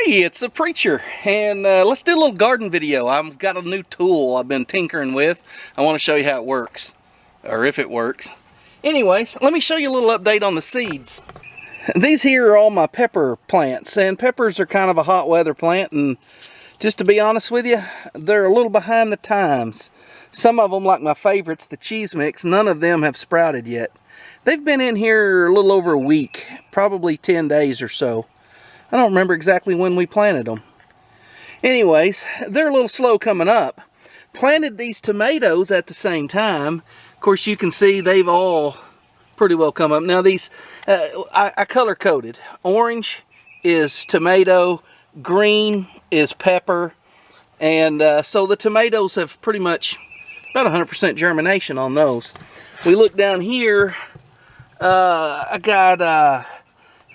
Hey, it's the preacher, and let's do a little garden video. I've got a new tool I've been tinkering with. I want to show you how it works, or if it works. Anyways, let me show you a little update on the seeds. These here are all my pepper plants, and peppers are kind of a hot weather plant, and just to be honest with you, they're a little behind the times. Some of them, like my favorites, the cheese mix, none of them have sprouted yet. They've been in here a little over a week, probably 10 days or so. I don't remember exactly when we planted them. Anyways, they're a little slow coming up. Planted these tomatoes at the same time. Of course, you can see they've all pretty well come up. Now these, I color coded. Orange is tomato, green is pepper, and so the tomatoes have pretty much about 100% germination on those. We look down here, I got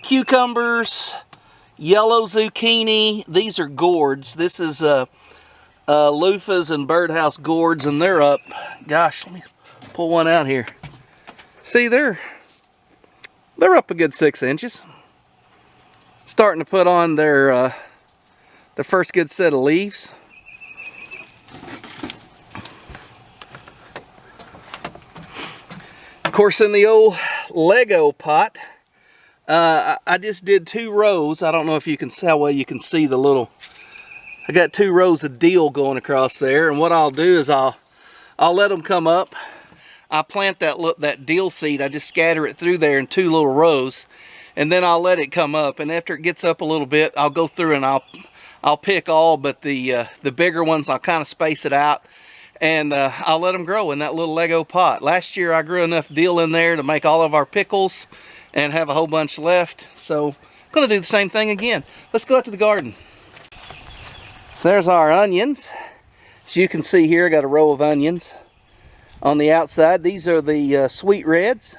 cucumbers, yellow zucchini. These are gourds. This is loofahs and birdhouse gourds, and they're up. Gosh, let me pull one out here. See, they're up a good 6 inches. Starting to put on their first good set of leaves. Of course, in the old Lego pot, I just did 2 rows. I don't know if you can see how well you can see the little. I got 2 rows of deal going across there, and what I'll do is I'll let them come up. I plant that deal seed. I just scatter it through there in 2 little rows, and then I'll let it come up. And after it gets up a little bit, I'll go through and I'll pick all but the bigger ones. I'll kind of space it out, and I'll let them grow in that little Lego pot. Last year I grew enough deal in there to make all of our pickles and have a whole bunch left. So I'm going to do the same thing again. Let's go out to the garden. There's our onions. As you can see here, I got a row of onions on the outside. These are the sweet reds.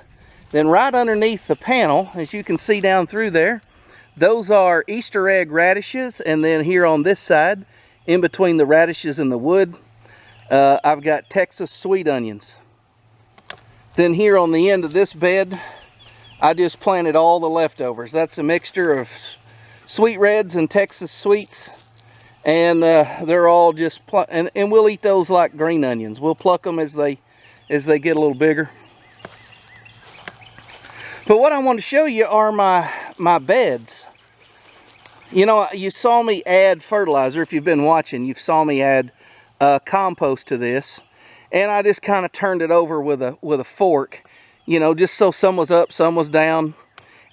Then right underneath the panel, as you can see down through there, those are Easter egg radishes. And then here on this side, in between the radishes and the wood, I've got Texas sweet onions. Then here on the end of this bed, I just planted all the leftovers. That's a mixture of sweet reds and Texas sweets, and they're all just and we'll eat those like green onions. We'll pluck them as they get a little bigger. But what I want to show you are my beds. You know, you saw me add fertilizer. If you've been watching, you saw me add compost to this, and I just kind of turned it over with a fork. You know, just so some was up, some was down.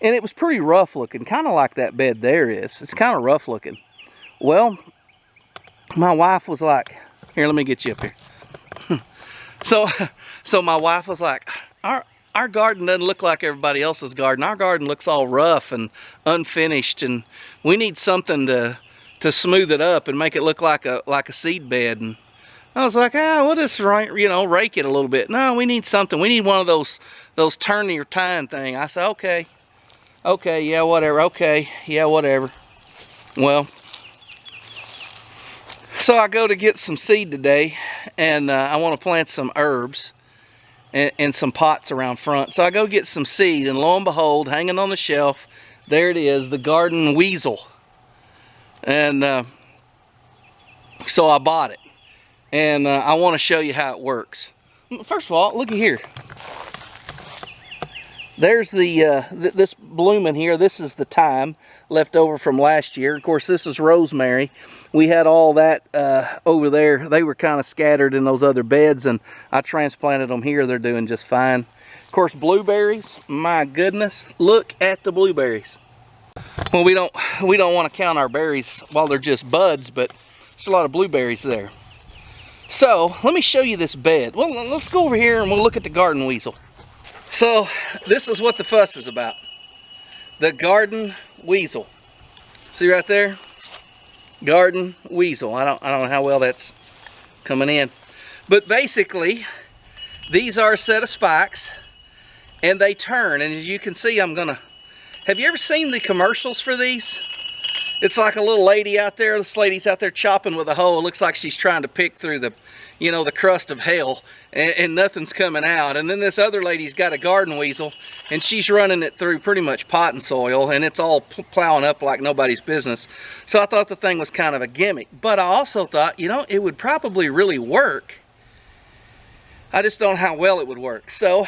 And it was pretty rough looking, kind of like that bed there is. It's kind of rough looking. Well, my wife was like, here, let me get you up here. So my wife was like, our garden doesn't look like everybody else's garden. Our garden looks all rough and unfinished, and we need something to smooth it up and make it look like a seed bed. And I was like, we'll just rake it a little bit. No, we need something. We need one of those turn your tine thing. I said, okay, yeah, whatever. Okay, yeah, whatever. Well, so I go to get some seed today, and I want to plant some herbs and some pots around front. So I go get some seed, and lo and behold, hanging on the shelf, there it is, the Garden Weasel. And so I bought it. And I want to show you how it works. First of all, look at here. There's the this blooming here. This is the thyme left over from last year. Of course, this is rosemary. We had all that over there. They were kind of scattered in those other beds, and I transplanted them here. They're doing just fine. Of course, blueberries. My goodness, look at the blueberries. Well, we don't want to count our berries while they're just buds, but there's a lot of blueberries there. So, let me show you this bed. Well, let's go over here and we'll look at the Garden Weasel. So, this is what the fuss is about. The Garden Weasel. See right there? Garden Weasel. I don't know how well that's coming in. But basically, these are a set of spikes, and they turn. And as you can see, have you ever seen the commercials for these? It's like a little lady out there. This lady's out there chopping with a hoe. It looks like she's trying to pick through the, you know, the crust of hell, and nothing's coming out. And then this other lady's got a Garden Weasel, and she's running it through pretty much potting soil, and it's all plowing up like nobody's business. So I thought the thing was kind of a gimmick. But I also thought, you know, it would probably really work. I just don't know how well it would work. So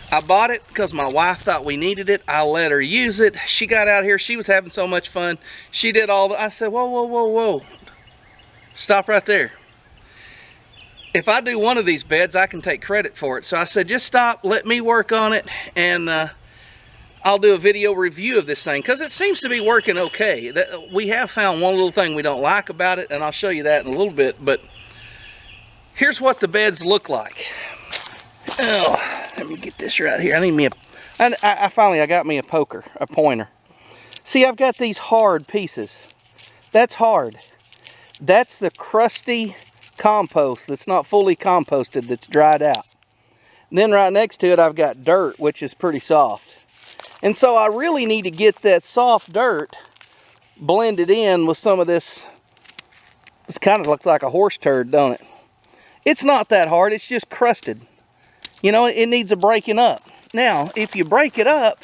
I bought it because my wife thought we needed it. I let her use it. She got out here. She was having so much fun. She did all the... I said, whoa, whoa, whoa, whoa. Stop right there. If I do one of these beds, I can take credit for it. So I said, just stop. Let me work on it. And I'll do a video review of this thing, because it seems to be working okay. We have found one little thing we don't like about it, and I'll show you that in a little bit. But here's what the beds look like. Oh, let me get this right here. I need me a... I finally got me a pointer. See, I've got these hard pieces. That's hard. That's the crusty compost that's not fully composted, that's dried out. And then right next to it, I've got dirt, which is pretty soft. And so I really need to get that soft dirt blended in with some of this. This kind of looks like a horse turd, don't it? It's not that hard, it's just crusted. You know, it needs a breaking up. Now, if you break it up,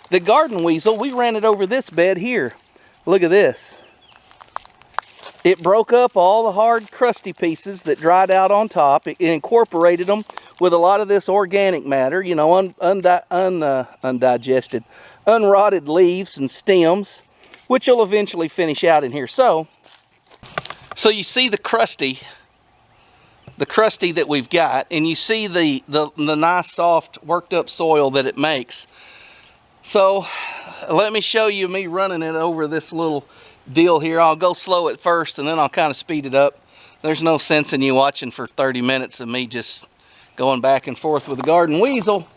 the Garden Weasel, we ran it over this bed here. Look at this. It broke up all the hard, crusty pieces that dried out on top. It incorporated them with a lot of this organic matter, you know, undigested, unrotted leaves and stems, which will eventually finish out in here. So you see the crusty that we've got, and you see the nice, soft, worked up soil that it makes. So let me show you me running it over this little deal here. I'll go slow at first, and then I'll kind of speed it up. There's no sense in you watching for 30 minutes of me just going back and forth with the Garden Weasel.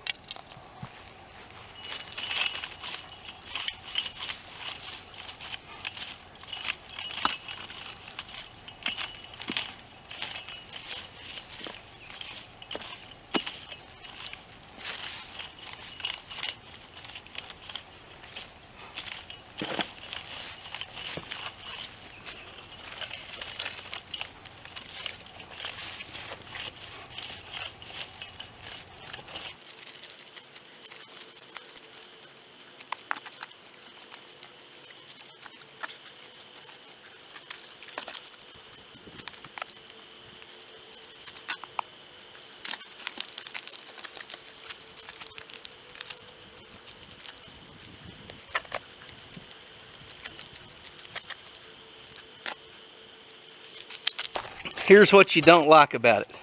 Here's what you don't like about it.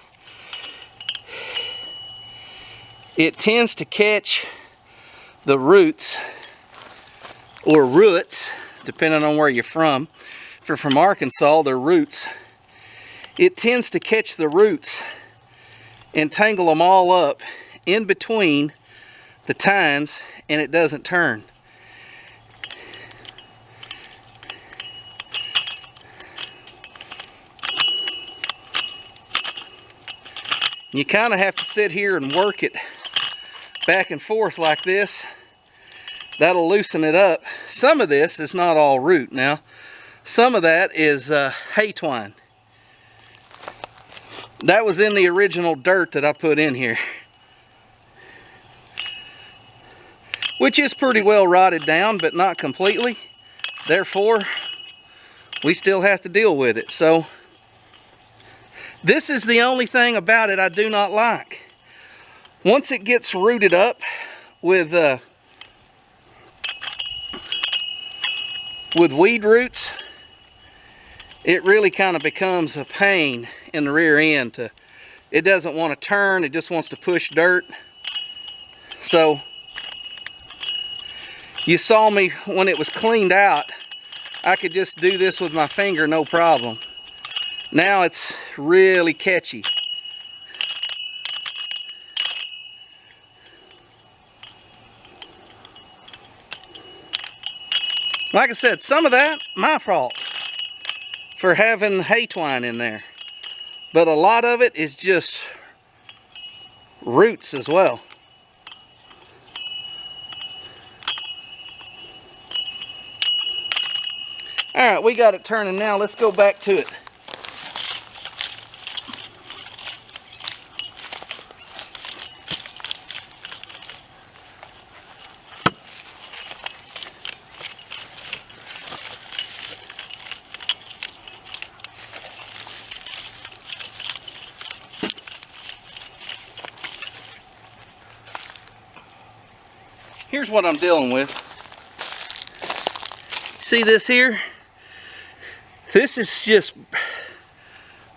It tends to catch the roots, or roots, depending on where you're from. If you're from Arkansas, they're roots. It tends to catch the roots and tangle them all up in between the tines, and it doesn't turn. You kind of have to sit here and work it back and forth like this. That'll loosen it up. Some of this is not all root now. Some of that is hay twine. That was in the original dirt that I put in here, which is pretty well rotted down, but not completely. Therefore, we still have to deal with it. So this is the only thing about it I do not like. Once it gets rooted up with weed roots, it really kind of becomes a pain in the rear end. It doesn't want to turn, it just wants to push dirt. So you saw me when it was cleaned out, I could just do this with my finger, no problem. Now it's really catchy. Like I said, some of that, my fault for having hay twine in there. But a lot of it is just roots as well. Alright, we got it turning now. Let's go back to it. here's what I'm dealing with. See this here? This is just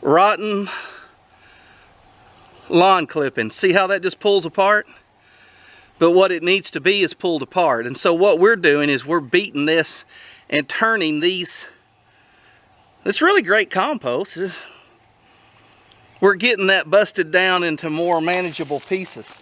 rotten lawn clipping. See how that just pulls apart? But what it needs to be is pulled apart. And so what we're doing is we're beating this and turning these. It's really great compost. We're getting that busted down into more manageable pieces.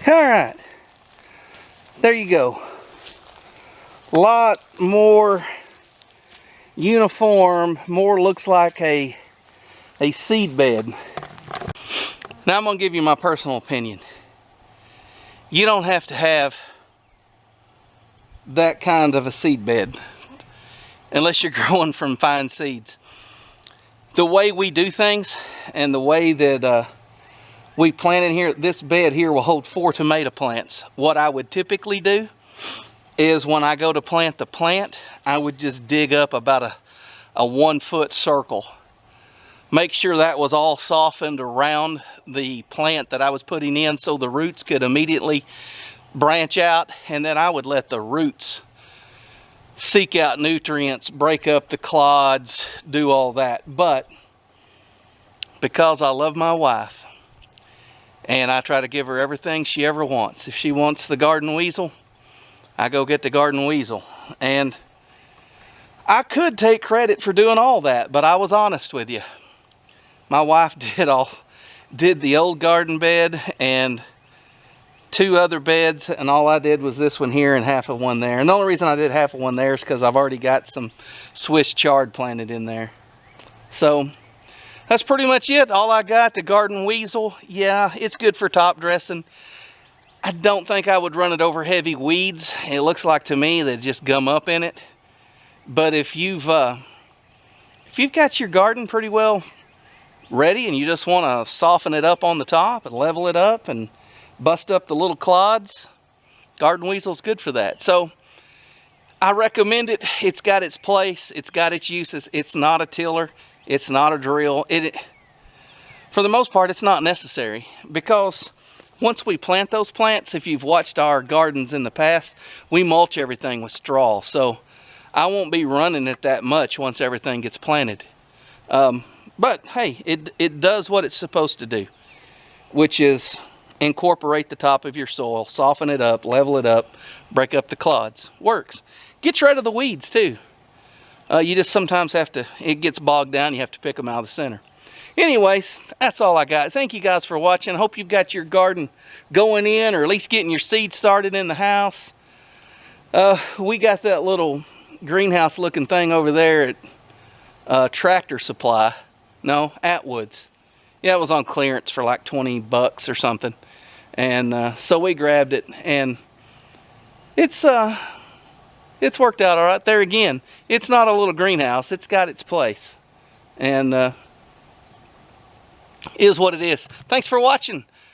Alright, there you go. A lot more uniform, more looks like a seed bed. Now I'm going to give you my personal opinion. You don't have to have that kind of a seed bed unless you're growing from fine seeds. The way we do things and the way that we plant in here, this bed here will hold 4 tomato plants. What I would typically do is when I go to plant the plant, I would just dig up about a 1 foot circle. Make sure that was all softened around the plant that I was putting in so the roots could immediately branch out, and then I would let the roots seek out nutrients, break up the clods, do all that. But because I love my wife, and I try to give her everything she ever wants. If she wants the Garden Weasel, I go get the Garden Weasel. And I could take credit for doing all that, but I was honest with you. My wife did the old garden bed and 2 other beds, and all I did was this one here and half of one there. And the only reason I did half of one there is because I've already got some Swiss chard planted in there. So that's pretty much it. All I got, the Garden Weasel. Yeah, it's good for top dressing. I don't think I would run it over heavy weeds. It looks like to me they just gum up in it. But if you've got your garden pretty well ready and you just want to soften it up on the top and level it up and bust up the little clods, Garden Weasel's good for that. So I recommend it. It's got its place. It's got its uses. It's not a tiller. It's not a drill. For the most part, it's not necessary, because once we plant those plants, if you've watched our gardens in the past, we mulch everything with straw. So I won't be running it that much once everything gets planted. But hey, it does what it's supposed to do, which is incorporate the top of your soil, soften it up, level it up, break up the clods. Works. Gets rid of the weeds too. You just sometimes have to, it gets bogged down, you have to pick them out of the center. Anyways, that's all I got. Thank you guys for watching. I hope you've got your garden going in, or at least getting your seeds started in the house. We got that little greenhouse looking thing over there at Tractor Supply. No, Atwood's. Yeah, it was on clearance for like 20 bucks or something. And so we grabbed it, and it's worked out all right. There again, it's not a little greenhouse. It's got its place. And is what it is. Thanks for watching.